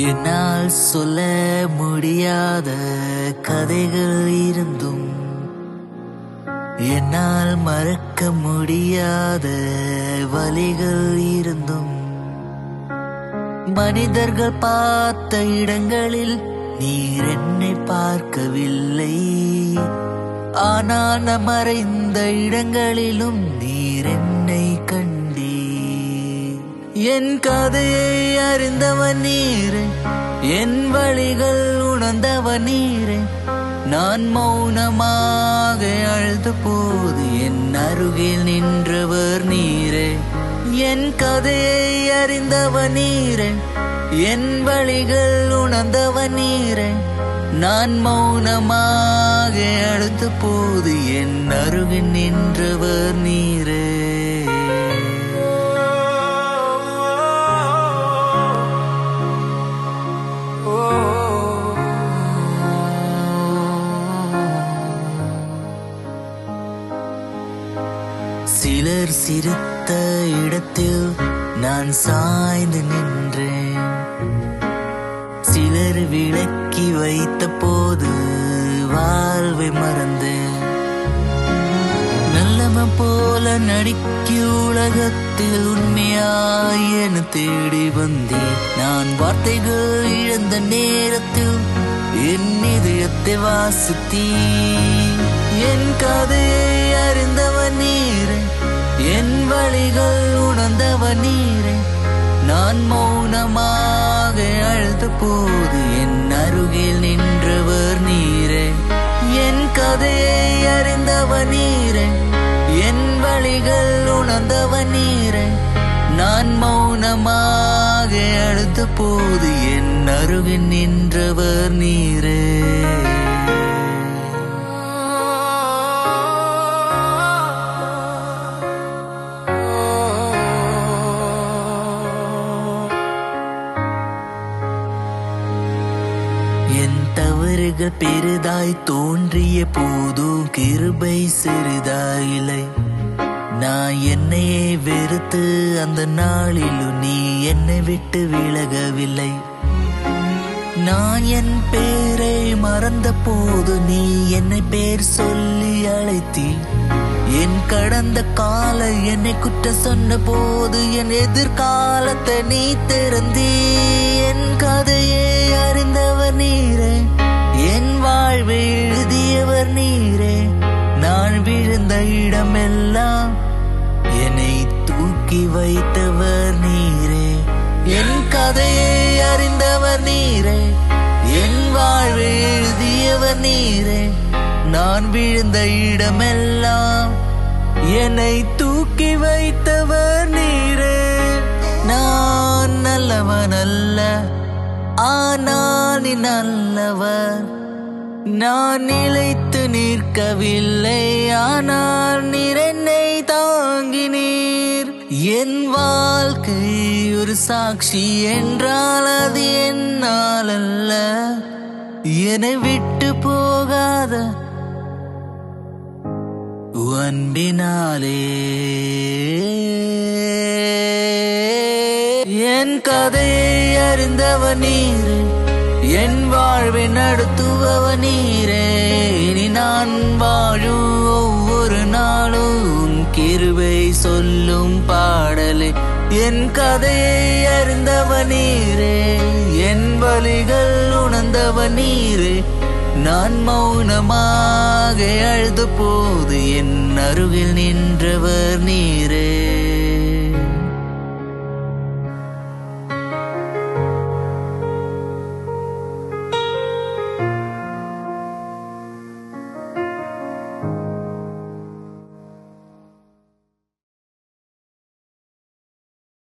என்னால் சொல்ல முடியாத கதைகள் இருந்தும் என்னால் மறக்க முடியாத வலிகள் இருந்தும் மனிதர்கள் பார்த்த இடங்களில் நீர் என்னை பார்க்கவில்லை. ஆனால் மறைந்த இடங்களிலும் நீர் என்னை கண்டீர். என் கதையை அறிந்தவன் நீரே, என் வழிகள் உணர்ந்தவன் நீரே. நான் மௌனமாக அழுத போது என் அருகில் நின்றவர் நீரே. என் கதையை அறிந்தவன் நீரே, என் வழிகள் உணர்ந்தவன் நீரே. நான் மௌனமாக அழுத போது என் அருகில் நின்றவர் நீரே. சிலர் சிரித்த இடத்தில் நான் சாய்ந்து நின்றேன். சிலர் விளக்கி வைத்த போது வாழ்வை மறந்தேன். நல்லவன் போல நடிக்க உலகத்தில் உண்மையாய் என தேடி வந்தேன். நான் வார்த்தைகள் இழந்த நேரத்தில் என் இதயத்தை வாசித்தேன். என் கதையை அறிந்தவன் நீரே, என் வழிகள் உணர்ந்தவன் நீரே. நான் மௌனமாக அழுத போது என் அருகில் நின்றவர் நீரே. என் கதையை அறிந்தவன் நீரே, என் வழிகள் உணர்ந்தவன் நீரே. நான் மௌனமாக அழுத போது என் அருகில் நின்றவர் நீரே. என் தவறுகள் பெரிதாய் தோன்றிய போதும் கிருபை சிறிதாயில்லை. நான் என்னையே வெறுத்து அந்த நாளிலும் நீ என்னை விட்டு விலகவில்லை. நான் என் பேரை மறந்த போது நீ என்னை பேர் சொல்லி அழைத்தி. என் கடந்த கால என்னை குற்ற சொன்ன போது என் எதிர்காலத்தை நீ திறந்தீ. என் கதையை அறிந்தவர் நீரே, என் வாழ்வை எழுதியவர் நீரே. நான் விழுந்த இடமெல்லாம் என்னை தூக்கி வைத்தவர் நீரே. என் கதையை அறிந்தவர் நீரே, என் வாழ்வை எழுதியவர் நீரே. நான் விழுந்த இடமெல்லாம் என்னை தூக்கி வைத்தவர் நீரே. நான் நல்லவன் அல்ல, ஆனால் நீ நல்லவர். நான் நிலைத்து நிற்கவில்லை, ஆனால் நீர் என்னை தாங்கினீர். என் வாழ்க்கை ஒரு சாட்சி என்றால் அது என்னால் அல்ல, என்னை விட்டு போகாத அன்பினாலே. என் கதையை அறிந்தவன் நீரே, என் வாழ்வை நடத்துபவன் நீரே. இனி நான் வாழும் ஒவ்வொரு நாளும் கிருபை சொல்லும் பாடலே. என் கதையை அறிந்தவன் நீரே, என் வழிகள் உணர்ந்தவன் நீரே. நான் மௌனமாக அழுத போது என் அருகில் நின்றவர் நீரே.